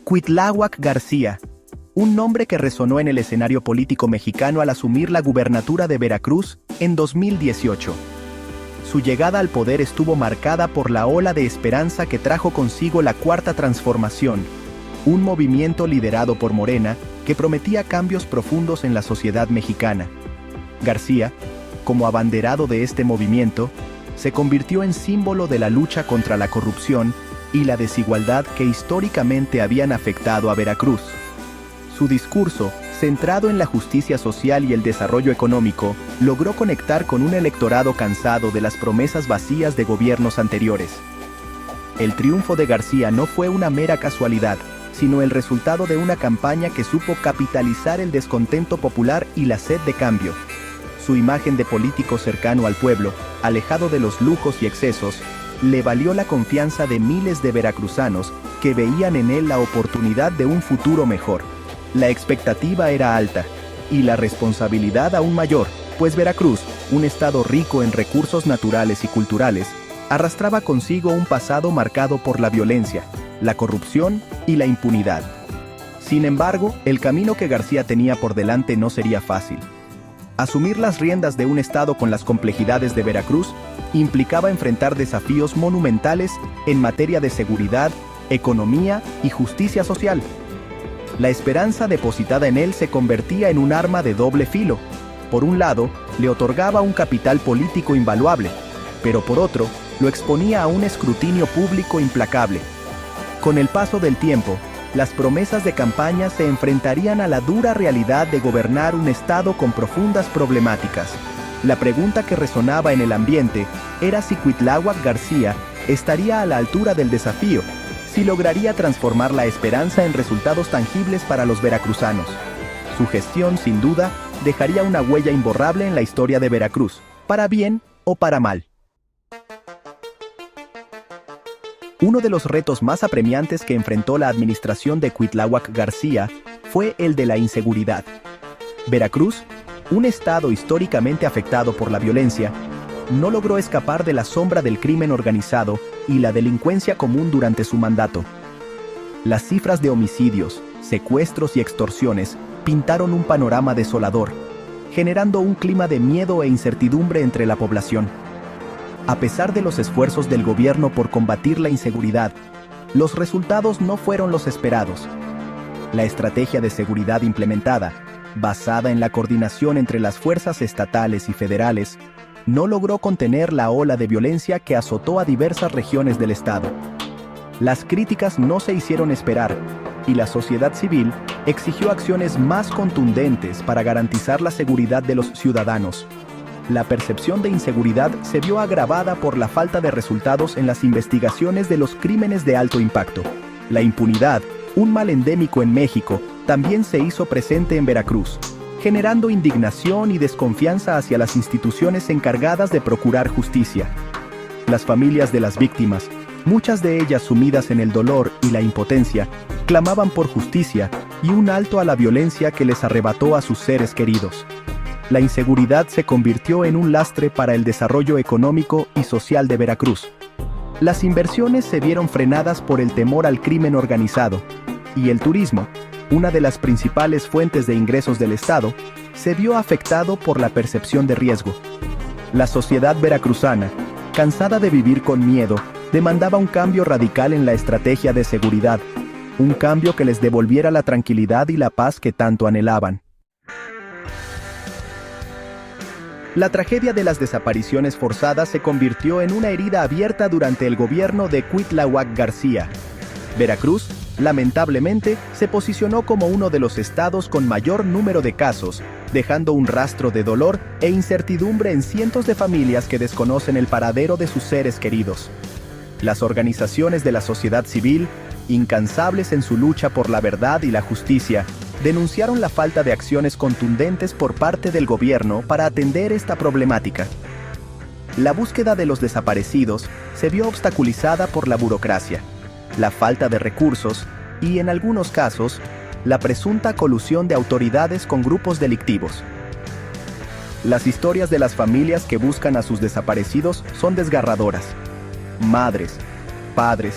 Cuitláhuac García, un nombre que resonó en el escenario político mexicano al asumir la gubernatura de Veracruz en 2018. Su llegada al poder estuvo marcada por la ola de esperanza que trajo consigo la Cuarta Transformación, un movimiento liderado por Morena que prometía cambios profundos en la sociedad mexicana. García, como abanderado de este movimiento, se convirtió en símbolo de la lucha contra la corrupción y la desigualdad que históricamente habían afectado a Veracruz. Su discurso, centrado en la justicia social y el desarrollo económico, logró conectar con un electorado cansado de las promesas vacías de gobiernos anteriores. El triunfo de García no fue una mera casualidad, sino el resultado de una campaña que supo capitalizar el descontento popular y la sed de cambio. Su imagen de político cercano al pueblo, alejado de los lujos y excesos, le valió la confianza de miles de veracruzanos que veían en él la oportunidad de un futuro mejor. La expectativa era alta, y la responsabilidad aún mayor, pues Veracruz, un estado rico en recursos naturales y culturales, arrastraba consigo un pasado marcado por la violencia, la corrupción y la impunidad. Sin embargo, el camino que García tenía por delante no sería fácil. Asumir las riendas de un estado con las complejidades de Veracruz implicaba enfrentar desafíos monumentales en materia de seguridad, economía y justicia social. La esperanza depositada en él se convertía en un arma de doble filo. Por un lado, le otorgaba un capital político invaluable, pero por otro, lo exponía a un escrutinio público implacable. Con el paso del tiempo, las promesas de campaña se enfrentarían a la dura realidad de gobernar un estado con profundas problemáticas. La pregunta que resonaba en el ambiente era si Cuitláhuac García estaría a la altura del desafío, si lograría transformar la esperanza en resultados tangibles para los veracruzanos. Su gestión, sin duda, dejaría una huella imborrable en la historia de Veracruz, para bien o para mal. Uno de los retos más apremiantes que enfrentó la administración de Cuitláhuac García fue el de la inseguridad. Veracruz, un estado históricamente afectado por la violencia, no logró escapar de la sombra del crimen organizado y la delincuencia común durante su mandato. Las cifras de homicidios, secuestros y extorsiones pintaron un panorama desolador, generando un clima de miedo e incertidumbre entre la población. A pesar de los esfuerzos del gobierno por combatir la inseguridad, los resultados no fueron los esperados. La estrategia de seguridad implementada, basada en la coordinación entre las fuerzas estatales y federales, no logró contener la ola de violencia que azotó a diversas regiones del estado. Las críticas no se hicieron esperar, y la sociedad civil exigió acciones más contundentes para garantizar la seguridad de los ciudadanos. La percepción de inseguridad se vio agravada por la falta de resultados en las investigaciones de los crímenes de alto impacto. La impunidad, un mal endémico en México, también se hizo presente en Veracruz, generando indignación y desconfianza hacia las instituciones encargadas de procurar justicia. Las familias de las víctimas, muchas de ellas sumidas en el dolor y la impotencia, clamaban por justicia y un alto a la violencia que les arrebató a sus seres queridos. La inseguridad se convirtió en un lastre para el desarrollo económico y social de Veracruz. Las inversiones se vieron frenadas por el temor al crimen organizado, y el turismo, una de las principales fuentes de ingresos del estado, se vio afectado por la percepción de riesgo. La sociedad veracruzana, cansada de vivir con miedo, demandaba un cambio radical en la estrategia de seguridad, un cambio que les devolviera la tranquilidad y la paz que tanto anhelaban. La tragedia de las desapariciones forzadas se convirtió en una herida abierta durante el gobierno de Cuitláhuac García. Veracruz, lamentablemente, se posicionó como uno de los estados con mayor número de casos, dejando un rastro de dolor e incertidumbre en cientos de familias que desconocen el paradero de sus seres queridos. Las organizaciones de la sociedad civil, incansables en su lucha por la verdad y la justicia, denunciaron la falta de acciones contundentes por parte del gobierno para atender esta problemática. La búsqueda de los desaparecidos se vio obstaculizada por la burocracia, la falta de recursos y, en algunos casos, la presunta colusión de autoridades con grupos delictivos. Las historias de las familias que buscan a sus desaparecidos son desgarradoras. Madres, padres,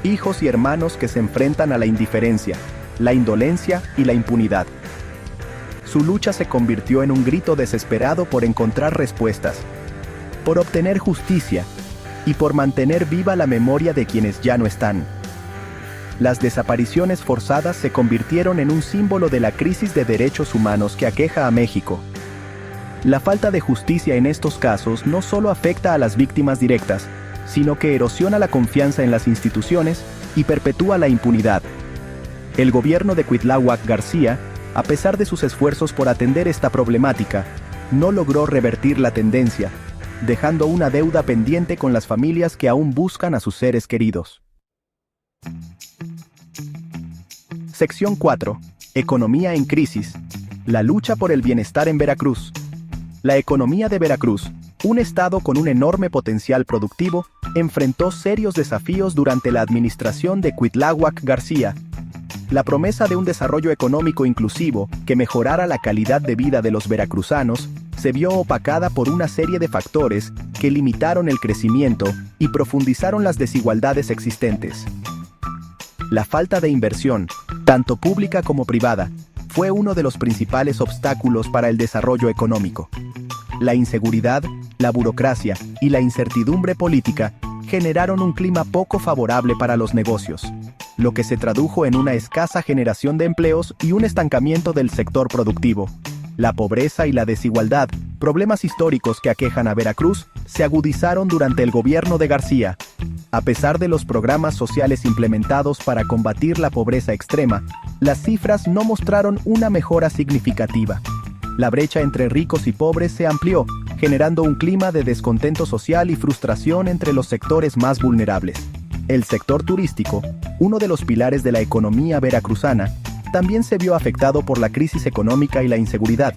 hijos y hermanos que se enfrentan a la indiferencia, la indolencia y la impunidad. Su lucha se convirtió en un grito desesperado por encontrar respuestas, por obtener justicia y por mantener viva la memoria de quienes ya no están. Las desapariciones forzadas se convirtieron en un símbolo de la crisis de derechos humanos que aqueja a México. La falta de justicia en estos casos no solo afecta a las víctimas directas, sino que erosiona la confianza en las instituciones y perpetúa la impunidad. El gobierno de Cuitláhuac García, a pesar de sus esfuerzos por atender esta problemática, no logró revertir la tendencia, dejando una deuda pendiente con las familias que aún buscan a sus seres queridos. Sección 4. Economía en crisis. La lucha por el bienestar en Veracruz. La economía de Veracruz, un estado con un enorme potencial productivo, enfrentó serios desafíos durante la administración de Cuitláhuac García. La promesa de un desarrollo económico inclusivo que mejorara la calidad de vida de los veracruzanos se vio opacada por una serie de factores que limitaron el crecimiento y profundizaron las desigualdades existentes. La falta de inversión, tanto pública como privada, fue uno de los principales obstáculos para el desarrollo económico. La inseguridad, la burocracia y la incertidumbre política generaron un clima poco favorable para los negocios, lo que se tradujo en una escasa generación de empleos y un estancamiento del sector productivo. La pobreza y la desigualdad, problemas históricos que aquejan a Veracruz, se agudizaron durante el gobierno de García. A pesar de los programas sociales implementados para combatir la pobreza extrema, las cifras no mostraron una mejora significativa. La brecha entre ricos y pobres se amplió, generando un clima de descontento social y frustración entre los sectores más vulnerables. El sector turístico, uno de los pilares de la economía veracruzana, también se vio afectado por la crisis económica y la inseguridad.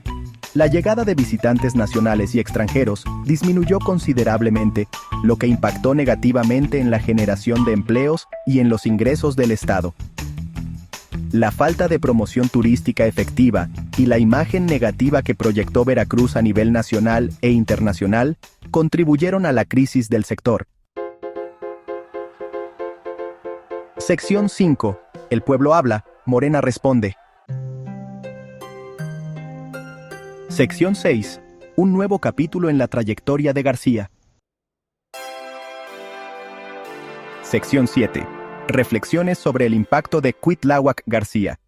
La llegada de visitantes nacionales y extranjeros disminuyó considerablemente, lo que impactó negativamente en la generación de empleos y en los ingresos del Estado. La falta de promoción turística efectiva y la imagen negativa que proyectó Veracruz a nivel nacional e internacional contribuyeron a la crisis del sector. Sección 5. El pueblo habla, Morena responde. Sección 6. Un nuevo capítulo en la trayectoria de García. Sección 7. Reflexiones sobre el impacto de Cuitláhuac García.